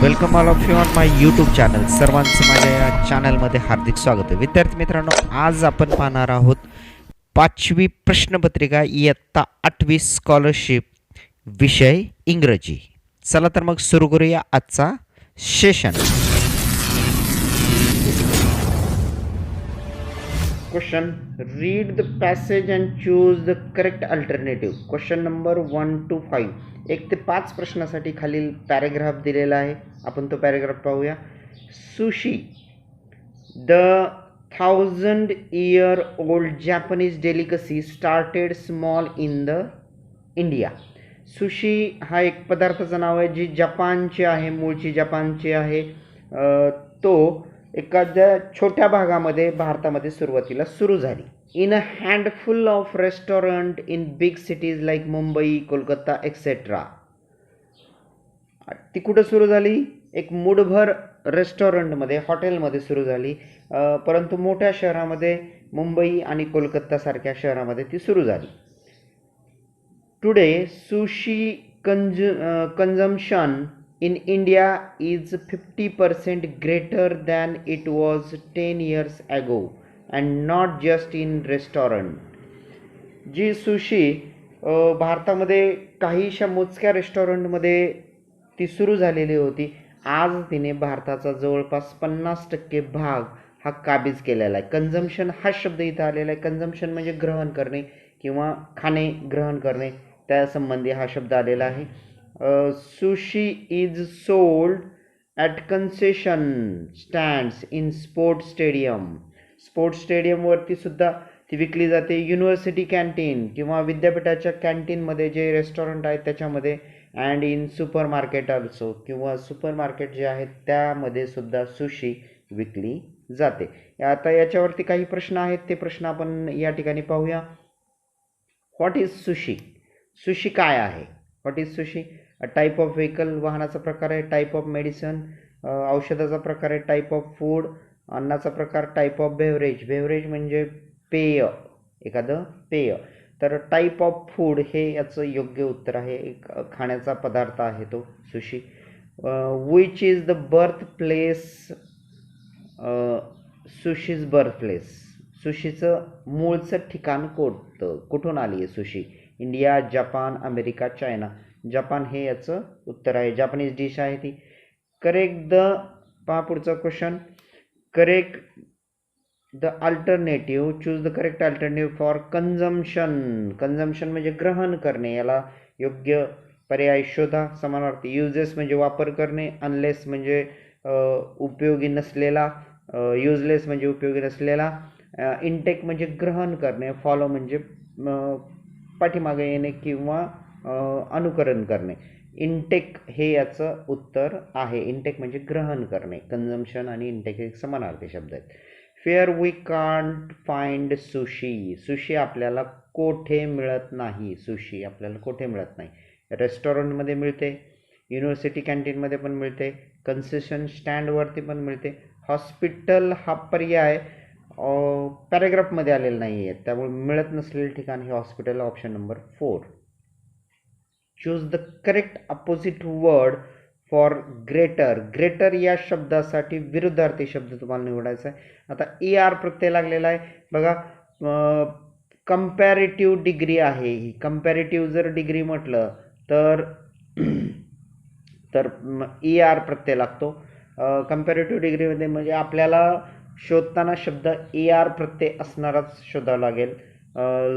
Welcome all of you on my YouTube channel. सर्वांचं माझ्या या चॅनलमध्ये हार्दिक स्वागत आहे. विद्यार्थी मित्रांनो, आज आपण पाहणार आहोत 5वी प्रश्नपत्रिका इयत्ता 8वी स्कॉलरशिप, विषय इंग्रजी. चला तर मग सुरू करूया आजचा session. Question, read the passage and choose the correct alternative. Question number 1 to 5. 1 ते 5 प्रश्नासाठी खालील पॅरेग्राफ दिलेला आहे. आपण तो पॅरेग्राफ पाहूया. Sushi, the 1000-year-old Japanese delicacy started small in the India. Sushi हा एक पदार्थाचं नाव आहे जी जपानचे आहे, मूळची जपानची आहे. तो एखाद्या छोट्या भागामध्ये भारतामध्ये सुरुवातीला सुरू झाली. In a handful of restaurant in big cities like Mumbai, Kolkata etcetera. ती कुठं सुरू झाली? एक मुठभर रेस्टॉरंटमध्ये, हॉटेलमध्ये सुरू झाली. परंतु मोठ्या शहरामध्ये, मुंबई आणि कोलकातासारख्या शहरामध्ये ती सुरू झाली. Today sushi consumption in India is 50% greater than it was 10 years ago and not just in restaurant. जी सुशी भारतामध्ये काहीशा मोजक्या रेस्टॉरंटमध्ये ती सुरू झालेली होती. आज तिने भारताचा जवळपास 50% भाग हा काबीज केलेला आहे. कन्झम्पशन हा शब्द इथं आलेला आहे. कन्झम्पशन म्हणजे ग्रहण करणे किंवा खाणे, ग्रहण करणे, त्या संबंधी हा शब्द आलेला आहे. Sushi is sold at concession stands in sports stadium. Sports स्टेडियमवरती सुद्धा ती विकली जाते. युनिव्हर्सिटी कॅन्टीन किंवा विद्यापीठाच्या कॅन्टीनमध्ये जे रेस्टॉरंट आहेत त्याच्यामध्ये, and in super market also, किंवा सुपर मार्केट जे आहेत त्यामध्ये सुद्धा सुशी विकली जाते. आता याच्यावरती काही प्रश्न आहेत, ते प्रश्न आपण या ठिकाणी पाहूया. What is sushi? सुशी काय आहे? What is sushi? A type of vehicle, वाहनाचा प्रकार आहे. टाईप ऑफ मेडिसन, औषधाचा प्रकार आहे. टाईप ऑफ फूड, अन्नाचा प्रकार. टाईप ऑफ बेव्हरेज, बेव्हरेज म्हणजे पेय, एखादं पेय. तर टाईप ऑफ फूड हे याचं योग्य उत्तर आहे. एक खाण्याचा पदार्थ आहे तो sushi. Which is the birth place, sushi's birth place. सुशीचं मूळचं ठिकाण कोणतं? कुठून आली आहे sushi? India, Japan, America, China. Japan हे याचं उत्तर आहे. जपानीज डिश आहे ती. करेक्ट द, पहा पुढचा question. Correct the alternative, choose the correct alternative for consumption. Consumption म्हणजे ग्रहण करणे, याला योग्य पर्याय शोधा. समानार्थी. युजेस म्हणजे वापर करणे. अनलेस म्हणजे उपयोगी नसलेला. युजलेस म्हणजे उपयोगी नसलेला. इनटेक म्हणजे ग्रहण करणे. फॉलो म्हणजे पाठीमागे येणे किंवा अनुकरण करणे. इनटेक हे याचं उत्तर आहे. इनटेक म्हणजे ग्रहण करणे. कन्झम्पशन आणि इनटेक एक समानार्थी शब्द आहेत. Where we can't find sushi. Sushi आपल्याला कोठे मिळत नाही. सुशी आपल्याला कोठे मिळत नाही? रेस्टॉरंटमध्ये मिळते, युनिव्हर्सिटी कॅन्टीनमध्ये पण मिळते, कन्सेशन स्टँडवरती पण मिळते. हॉस्पिटल हा पर्याय पॅरेग्राफमध्ये आलेला नाही आहे, त्यामुळे मिळत नसलेले ठिकाण हे hospital. Option number 4. Choose the correct opposite word for greater. Greater या शब्दासाठी विरुद्धार्थी शब्द तुम्हाला निवडायचा आहे. आता ER प्रत्यय लागलेला आहे बघा. कंपॅरेटिव्ह डिग्री आहे ही. कंपॅरेटिव्ह जर डिग्री म्हटलं तर ER प्रत्यय लागतो. कंपॅरेटिव्ह डिग्रीमध्ये म्हणजे आपल्याला शोधताना शब्द ER प्रत्यय असणाराच शोधावा लागेल.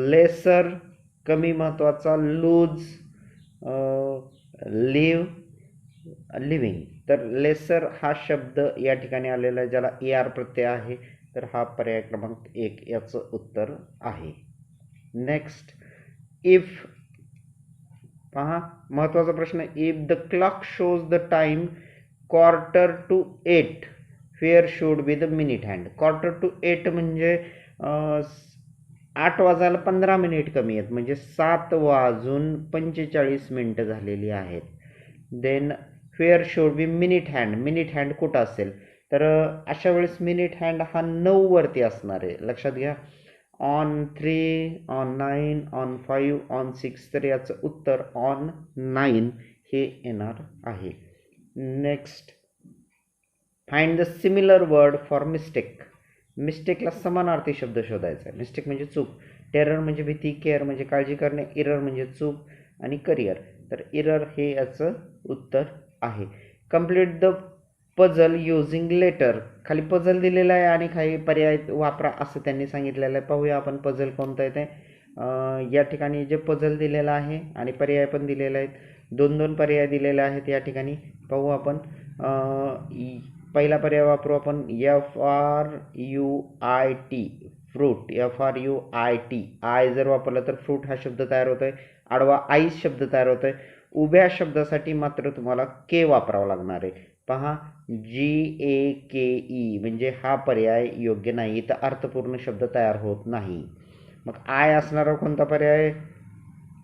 लेसर कमी महत्त्वाचा. Loose, living. तर लेसर हा शब्द या ठिकाणी आलेला आहे ज्याला ER प्रत्यय आहे. तर हा पर्याय क्रमांक 1 याचं उत्तर आहे. नेक्स्ट, इफ, पहा महत्त्वाचा प्रश्न. If the clock shows the time 7:45 fair should be the minute hand. 7:45 म्हणजे 8 वाजायला 15 मिनिट कमी आहेत, म्हणजे 7:45 झालेली आहेत. Then where should be minute hand. Minute hand कुठं असेल? तर अशा वेळेस मिनिट हँड हा 9 वरती असणार आहे, लक्षात घ्या. On 3, on 9, on 5, on 6. तर याचं उत्तर ऑन 9 हे येणार आहे. Next, find the similar word for mistake. मिस्टेकला समानार्थी शब्द शोधायचा आहे. मिस्टेक म्हणजे चूक, टेरर म्हणजे भीती, केअर म्हणजे काळजी करणे, इरर म्हणजे चूक आणि करिअर. तर इरर हे याचं उत्तर आहे. Complete the puzzle using letter. खाली पझल दिलेला आहे आणि काही पर्याय वापरा असं त्यांनी सांगितलेलं आहे. पाहूया आपण पझल कोणतं आहे ते. या ठिकाणी जे पझल दिलेलं आहे आणि पर्याय पण दिलेले आहेत, दोन दोन पर्याय दिलेले आहेत या ठिकाणी. पाहू आपण. पहिला पर्याय वापरू आपण. FRUIT fruit. FRUIT आय जर वापरलं तर फ्रूट हा शब्द तयार होतो आहे. आडवा आईस शब्द तयार होतो आहे. उभ्या शब्दासाठी मात्र तुम्हाला के वापरावं लागणार आहे. पहा, GAKE म्हणजे हा पर्याय योग्य नाही, इथं अर्थपूर्ण शब्द तयार होत नाही. मग आय असणारा कोणता पर्याय?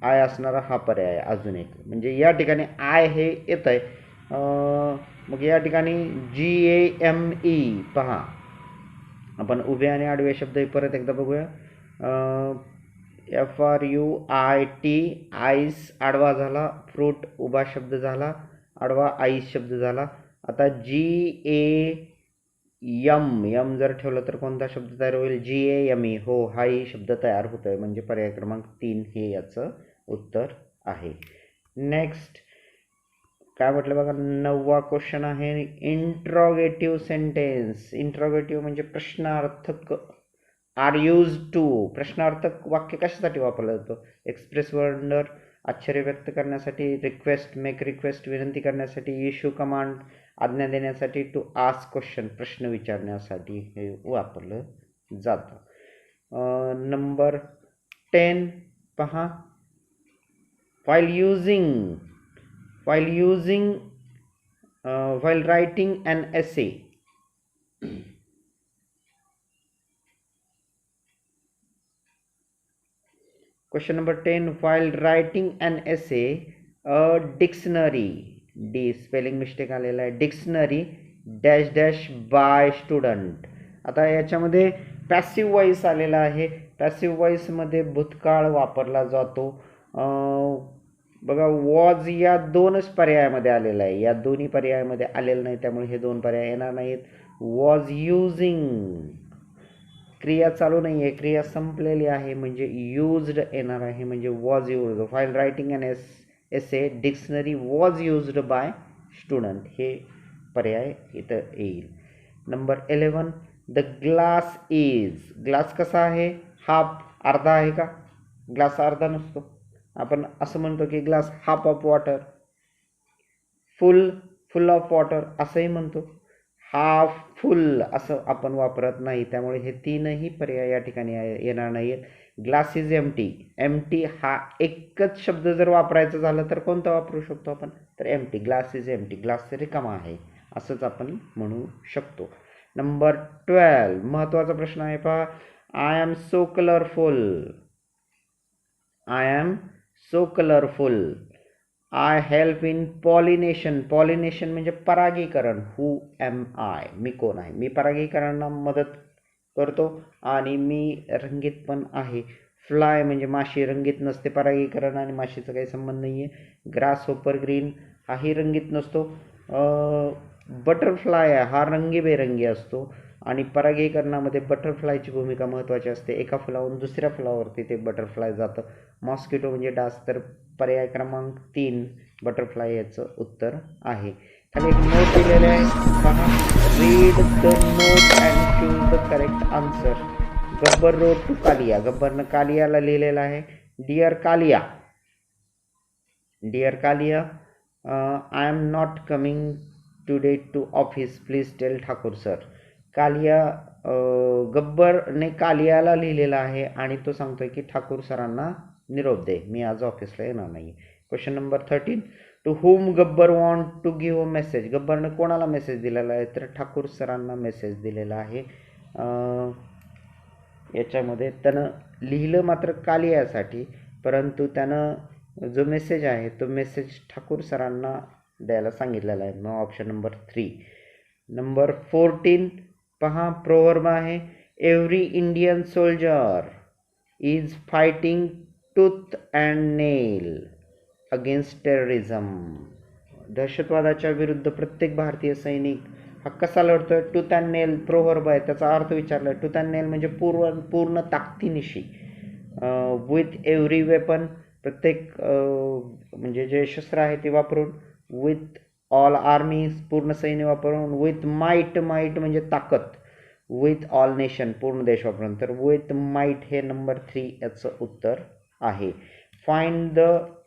आय असणारा हा पर्याय अजून एक. म्हणजे या ठिकाणी आय हे येत आहे. मग या ठिकाणी GAME. पहा, आपण उभे आणि आडवे शब्द परत एकदा बघूया. FRUIT आईस आडवा झाला, फ्रूट उभा शब्द झाला, आडवा आईस शब्द झाला. आता GAM जर ठेवलं तर कोणता शब्द तयार होईल? GAME. हो, हाही शब्द तयार होतोय, म्हणजे पर्याय क्रमांक 3 हे याचं उत्तर आहे. नेक्स्ट काय म्हटलं बघा, 9वा क्वेश्चन आहे. Interrogative sentence. इंट्रोगेटिव्ह म्हणजे प्रश्नार्थक. Are use to. प्रश्नार्थक वाक्य कशासाठी वापरलं जातं? एक्सप्रेस वंडर, आश्चर्य व्यक्त करण्यासाठी, रिक्वेस्ट मेक रिक्वेस्ट विनंती करण्यासाठी, इश्यू कमांड आज्ञा देण्यासाठी, टू आस्क क्वेश्चन प्रश्न विचारण्यासाठी हे वापरलं जातं. नंबर 10 पहा. while writing an essay. Question number 10. While writing an essay, a dictionary. D spelling mistake आलेला आहे. Dictionary dash dash by student. आता याच्यामध्ये पॅसिव्ह वॉइस आलेला आहे. पॅसिव्ह वॉइसमध्ये भूतकाळ वापरला जातो. बघा, वॉज या दोनच पर्यायामध्ये आलेला आहे, या दोन्ही पर्यायामध्ये आलेलं नाही, त्यामुळे हे दोन पर्याय येणार नाहीत. वॉज युझिंग, क्रिया चालू नाही आहे, क्रिया संपलेली आहे, म्हणजे यूज्ड येणार आहे, म्हणजे was used. While writing an essay dictionary was used by student हे पर्याय इथं येईल. Number 11. The glass is. Glass कसा आहे? हाफ, अर्धा आहे का? ग्लास अर्धा नसतो. आपण असं म्हणतो की glass half of water, full of water असंही म्हणतो. हाफ, फुल असं आपण वापरत नाही, त्यामुळे हे तीनही पर्याय या ठिकाणी येणार नाहीत. Glass is empty. एम्प्टी हा एकच शब्द जर वापरायचं झालं तर कोणता वापरू शकतो आपण? तर empty. Glass is empty. Glass रिकामा आहे असंच आपण म्हणू शकतो. नंबर 12 महत्त्वाचा प्रश्न आहे पहा. I am so colourful. I am so colourful. I help in pollination. Pollination म्हणजे परागीकरण. हू एम आय, मी कोण आहे? मी परागीकरणाला मदत करतो आणि मी रंगीत पण आहे. फ्लाय म्हणजे माशी, रंगीत नसते. परागीकरण आणि माशीचा काही संबंध नाही आहे. ग्रास होपर ग्रीन हाही रंगीत नसतो. बटरफ्लाय हा रंगीबेरंगी असतो आणि परागीकरणामध्ये बटरफ्लायची भूमिका महत्त्वाची असते. एका फुलावरून दुसऱ्या फुलावरती ते बटरफ्लाय जातं. मॉस्किटो म्हणजे डास. तर पर्याय क्रमांक 3 बटरफ्लाय याचं उत्तर आहे. खाली एक नोट दिलेले आहे पहा. Read the note and choose the correct answer. Gabbar wrote to Kalia. गब्बरनं कालियाला लिहिलेलं आहे. Dear Kalia, dear Kalia, I am not coming today to office, please tell Thakur sir. Kalia, गब्बरने कालियाला लिहिलेला आहे आणि तो सांगतोय की ठाकूर सरांना निरोप दे, मी आज ऑफिसला येणार नाही. Question number 13. To whom Gabbar want to give a message. गब्बरने कोणाला मेसेज दिलेला आहे? तर ठाकूर सरांना मेसेज दिलेला आहे. याच्यामध्ये त्यानं लिहिलं मात्र कालियासाठी, परंतु त्यानं जो मेसेज आहे तो मेसेज ठाकूर सरांना द्यायला सांगितलेला आहे. मग ऑप्शन नंबर 3. नंबर 14 पहा. प्रोव्हर्ब आहे. Every Indian soldier is fighting tooth and nail against terrorism. दहशतवादाच्या विरुद्ध प्रत्येक भारतीय सैनिक हा कसा लढतोय? टूथ अँड नेल प्रोव्हर्ब आहे, त्याचा अर्थ विचारला. टूथ अँड नेल म्हणजे पूर्ण ताकदीनिशी, विथ एव्हरी वेपन, प्रत्येक म्हणजे जे शस्त्र आहे ते वापरून, विथ ऑल आर्मी पूर्ण सैन्य वापरून, विथ माइट म्हणजे ताकद, विथ ऑल नेशन पूर्ण देश वापरून. तर विथ माइट हे नंबर 3 याचं उत्तर आहे. Find the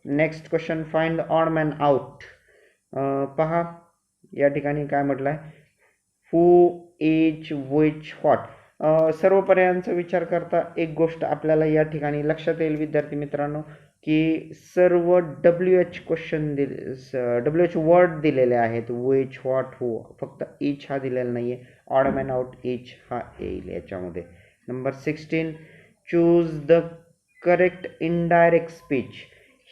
next question, find the odd man out. पहा या ठिकाणी काय म्हटलंय, हू, इच, विच, व्हॉट. सर्व पर्यायांचा विचार करता एक गोष्ट आपल्याला या ठिकाणी लक्षात येईल विद्यार्थी मित्रांनो, की सर्व WH क्वेश्चन WH वर्ड दिलेले आहेत. विच, व्हॉट, हू. फक्त इच हा दिलेला नाही आहे. ऑड मॅन आउट इच हा येईल याच्यामध्ये. Number 16, choose the correct indirect speech.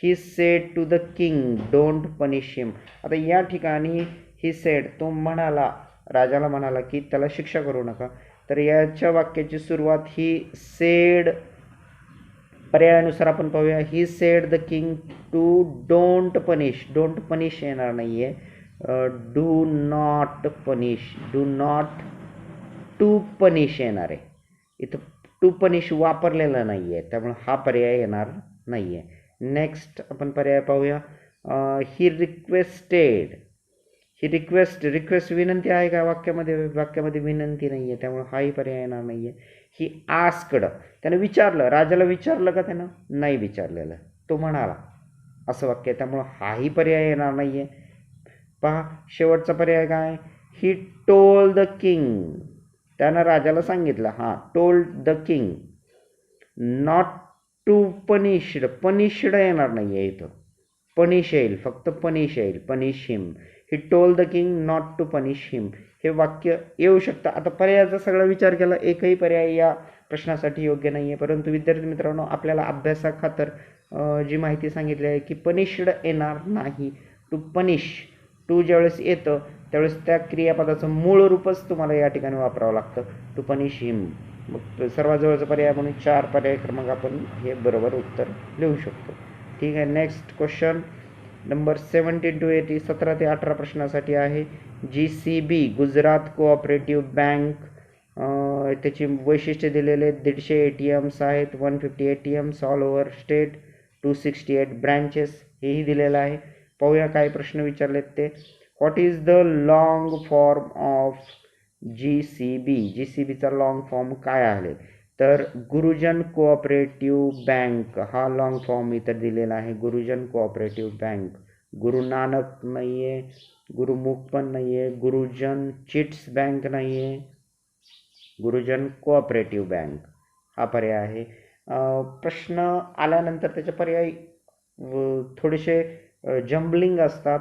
He said to the king don't punish him. आता या ठिकाणी ही सेड, तो म्हणाला, राजाला म्हणाला की त्याला शिक्षा करू नका. तर याच्या वाक्याची सुरुवात ही सेड, पर्यायानुसार आपण पाहूया. He said the king to don't punish. Don't punish येणार नाही आहे, do not punish, do not to punish येणार आहे. इथं टू पनिश वापरलेला नाही आहे, त्यामुळे हा पर्याय येणार नाही आहे. नेक्स्ट आपण पर्याय पाहूया. He requested. ही रिक्वेस्ट विनंती आहे का वाक्यामध्ये विनंती नाही आहे, त्यामुळे हाही पर्याय येणार नाही आहे. ही आस्क्ड, त्यानं विचारलं, राजाला विचारलं का त्यानं? नाही विचारलेलं, तो म्हणाला, असं वाक्य आहे, त्यामुळं हाही पर्याय येणार नाही आहे. पहा शेवटचा पर्याय काय, ही टोल्ड द किंग, त्यानं राजाला सांगितलं, हां, told the king not to punished. Punished येणार नाही आहे इथं, पनिश येईल, फक्त पनिश येईल, punish him. He told the king not to punish him हे वाक्य येऊ शकतं. आता पर्यायाचा सगळा विचार केला, एकही पर्याय या प्रश्नासाठी योग्य नाही आहे. परंतु विद्यार्थी मित्रांनो, आपल्याला अभ्यासाखातर जी माहिती सांगितली आहे की पनिश्ड येणार नाही, टू पनिश. टू ज्यावेळेस येतं त्यावेळेस त्या क्रियापदाचं मूळ रूपच तुम्हाला या ठिकाणी वापरावं लागतं, टू पनिश हिम. मग सर्वात जवळचा पर्याय म्हणून 4 पर्याय क्रमांक आपण हे बरोबर उत्तर लिहू शकतो. ठीक आहे. नेक्स्ट क्वेश्चन नंबर 17 to 80, 17 ते 18 प्रश्नासाठी आहे. GCB, गुजरात कोऑपरेटिव्ह बँक, त्याची वैशिष्ट्य दिलेले 150 ATMs आहेत, 150 ATMs all over state, 268 branches हेही दिलेलं आहे. पाहूया काय प्रश्न विचारलेत ते. What is the long form of GCB. GCBचा लॉंग फॉर्म काय आहे? तर गुरुजन कोऑपरेटिव्ह बँक हा लॉंग फॉर्म इथं दिलेला आहे. गुरुजन कोऑपरेटिव्ह बँक. गुरु नानक नाही आहे, गुरुमुख पण नाही आहे, गुरुजन चिट्स बँक नाही आहे, गुरुजन कोऑपरेटिव्ह बँक हा पर्याय आहे. प्रश्न आल्यानंतर त्याचे पर्याय थोडेसे जम्बलिंग असतात,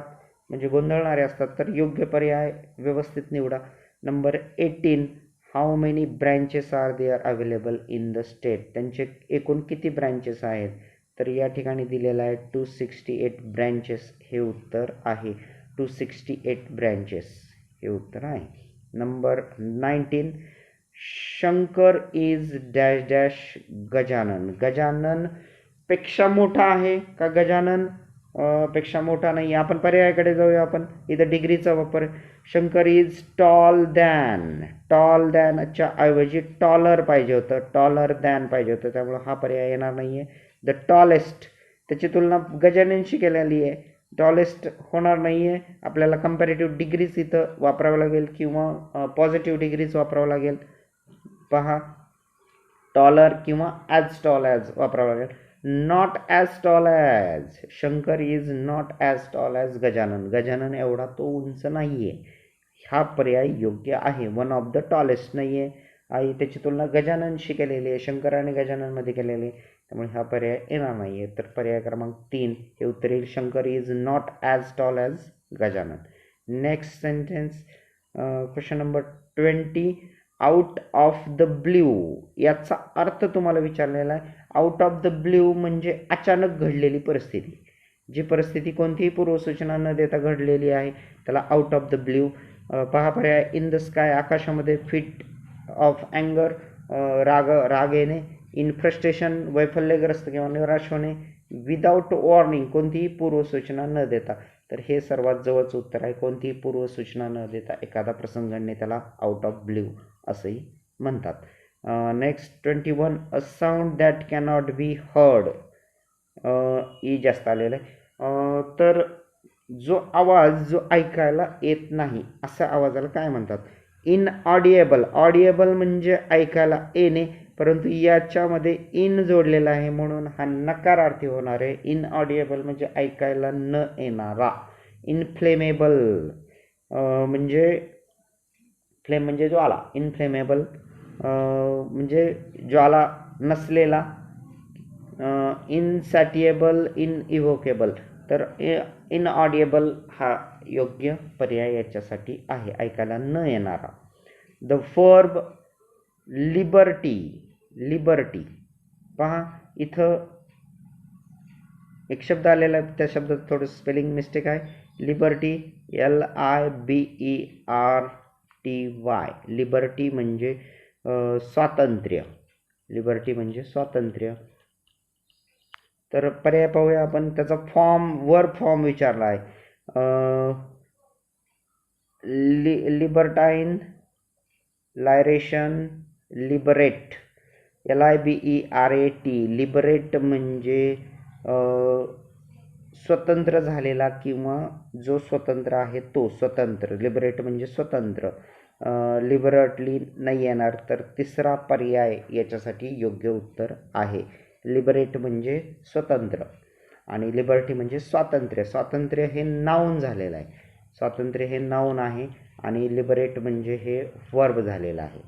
म्हणजे गोंधळणारे असतात, तर योग्य पर्याय व्यवस्थित निवडा. Number 18, how many branches are there available in the state. त्यांचे एकूण किती ब्रँचेस आहेत? तर या ठिकाणी दिलेलं आहे 268 ब्रँचेस हे उत्तर आहे. 268 ब्रँचेस हे उत्तर आहे. Number 19, Shankar is dash dash Gajanan. Gajanan पेक्षा मोठा आहे का गजानन पेक्षा मोठा नाही? आपण पर्यायाकडे जाऊया. आपण इथं डिग्रीचा वापर. शंकर इज टॉल दॅनच्या ऐवजी टॉलर पाहिजे होतं, टॉलर दॅन पाहिजे होतं, त्यामुळे हा पर्याय येणार नाही आहे. द टॉलेस्ट, त्याची तुलना गजाननशी केलेली आहे, टॉलेस्ट होणार नाही आहे. आपल्याला कंपॅरेटिव्ह डिग्रीज इथं वापरावं लागेल किंवा पॉझिटिव्ह डिग्रीज वापरावं लागेल. पहा, टॉलर किंवा ॲज टॉल ॲज वापरावं लागेल. Not as tall as, Shankar is not as tall as Gajanan. Gajanan एवढा तो उंच नाही आहे, हा पर्याय योग्य आहे. वन ऑफ द टॉलेस्ट नाही आहे, आई त्याची तुलना गजाननशी केलेली आहे, शंकर आणि गजाननमध्ये केलेली आहे, त्यामुळे हा पर्याय येणार नाही आहे. तर पर्याय क्रमांक 3 हे उत्तर येईल. Shankar is not as tall as Gajanan. Next sentence, question number 20, out of the blue याचा अर्थ तुम्हाला विचारलेला आहे. आउट ऑफ द ब्ल्यू म्हणजे अचानक घडलेली परिस्थिती. जी परिस्थिती कोणतीही पूर्वसूचना न देता घडलेली आहे त्याला आउट ऑफ द ब्ल्यू. पहा पर्याय, इन द स्काय, आकाशामध्ये, फिट ऑफ अँगर, राग येणे, इन फ्रस्ट्रेशन, वैफल्यग्रस्त किंवा निराश होणे, विदाउट वॉर्निंग, कोणतीही पूर्वसूचना न देता. तर हे सर्वात जवळचं उत्तर आहे. कोणतीही पूर्वसूचना न देता एखादा प्रसंग घडणे त्याला आउट ऑफ ब्ल्यू असंही म्हणतात. Next 21, a sound that cannot be heard. E जास्त आलेलं आहे. तर जो आवाज जो ऐकायला येत नाही अशा आवाजाला काय म्हणतात? इनऑडिएबल. ऑडिएबल म्हणजे ऐकायला येणे, परंतु याच्यामध्ये इन जोडलेला आहे म्हणून हा नकारार्थी होणार आहे. इनऑडिएबल म्हणजे ऐकायला न येणारा. इनफ्लेमेबल म्हणजे फ्लेम म्हणजे ज्वाला. इनफ्लेमेबल म्हणजे ज्वाला नसलेला. इनसॅटिएबल, इनइव्होकेबल. तर इनऑडिएबल हा योग्य पर्याय याच्यासाठी आहे, ऐकायला न येणारा. The verb liberty. लिबर्टी पहा इथं एक शब्द आलेला आहे, त्या शब्दात थोडं स्पेलिंग मिस्टेक आहे. Liberty LIBERTY. लिबर्टी म्हणजे स्वातंत्र्य. लिबर्टी म्हणजे स्वातंत्र्य. तर पर्याय पाहूया आपण. त्याचा वर्ब फॉर्म विचारला आहे. लिबर्टाईन, लायरेशन, लिबरेट. LIBERAT. लिबरेट म्हणजे स्वतंत्र झालेला किंवा जो स्वतंत्र आहे तो स्वतंत्र. लिबरेट म्हणजे स्वतंत्र. लिबरेटली नाही येणार, तर तिसरा पर्याय याच्यासाठी योग्य उत्तर आहे. लिबरेट म्हणजे स्वतंत्र आणि लिबर्टी म्हणजे स्वातंत्र्य. स्वातंत्र्य हे नाऊन झालेलं आहे. स्वातंत्र्य हे नाऊन आहे आणि लिबरेट म्हणजे हे वर्ब झालेलं आहे.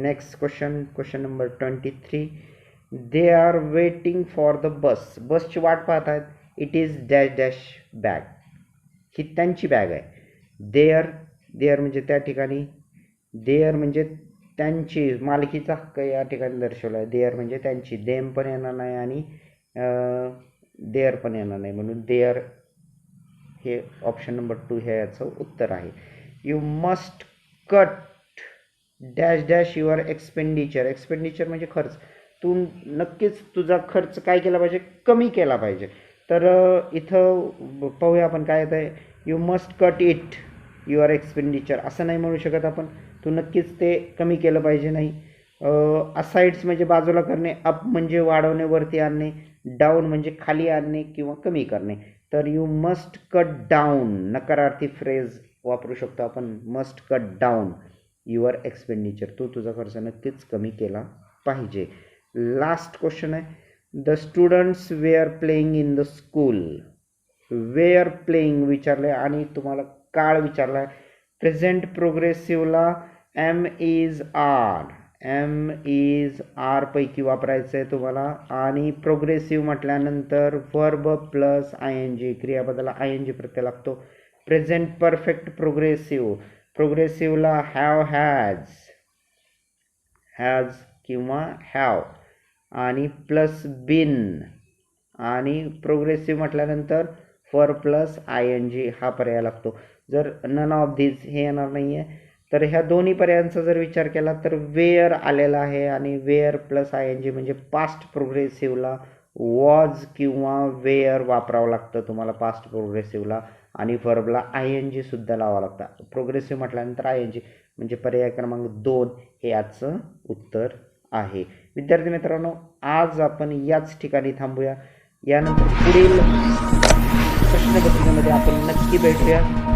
Next question number 23. They are waiting for the bus. बसची वाट पाहत आहेत. It is dash dash bag. ही त्यांची बॅग आहे. देअर म्हणजे त्या ठिकाणी. देअर म्हणजे त्यांची, मालकीचा हक्क या ठिकाणी दर्शवला आहे. देअर म्हणजे त्यांची. देम पण येणार नाही आणि देअर पण येणार नाही, म्हणून देअर हे ऑप्शन नंबर 2 हे याचं उत्तर आहे. You must cut dash dash your expenditure. Expenditure म्हणजे खर्च. तू नक्कीच तुझा खर्च काय केला पाहिजे? कमी केला पाहिजे. तर इथं पाहूया आपण काय येतं आहे. You must cut it your expenditure असं नाही म्हणू शकत आपण. तू नक्कीच ते कमी केलं पाहिजे नाही. असाइड्स म्हणजे बाजूला करणे. अप म्हणजे वाढवणे, वरती आणणे. डाऊन म्हणजे खाली आणणे किंवा कमी करणे. तर यू मस्ट कट डाऊन नकारार्थी फ्रेज वापरू शकतो आपण. Must cut down your expenditure. तू तुझा खर्च नक्कीच कमी केला पाहिजे. लास्ट क्वेश्चन आहे. The students were playing in the school. Were playing विचारलं आहे आणि तुम्हाला काळ विचारला आहे. प्रेझेंट प्रोग्रेसिव्हला एम इज आर पैकी वापरायचं आहे तुम्हाला. आणि प्रोग्रेसिव्ह म्हटल्यानंतर वर्ब प्लस ING. क्रियापदाला ING प्रत्यय लागतो. Present perfect progressive. प्रोग्रेसिव्हला हॅज किंवा हॅव आणि प्लस बिन. आणि प्रोग्रेसिव्ह म्हटल्यानंतर फॉर प्लस ING हा पर्याय लागतो. जर नन ऑफ दिस हे येणार नाही आहे, तर ह्या दोन्ही पर्यायांचा जर विचार केला तर वेअर आलेला आहे आणि वेअर प्लस ING म्हणजे पास्ट प्रोग्रेसिव्हला वॉज किंवा वेअर वापरावं लागतं तुम्हाला पास्ट प्रोग्रेसिव्हला. आणि वर्बला ING सुद्धा लावावं लागतं. प्रोग्रेसिव्ह म्हटल्यानंतर ING म्हणजे पर्याय क्रमांक 2 हे याचं उत्तर आहे. विद्यार्थी मित्रांनो, आज आपण याच ठिकाणी थांबूया. यानंतर पुढील प्रश्नपत्रिकेमध्ये आपण नक्की भेटूया.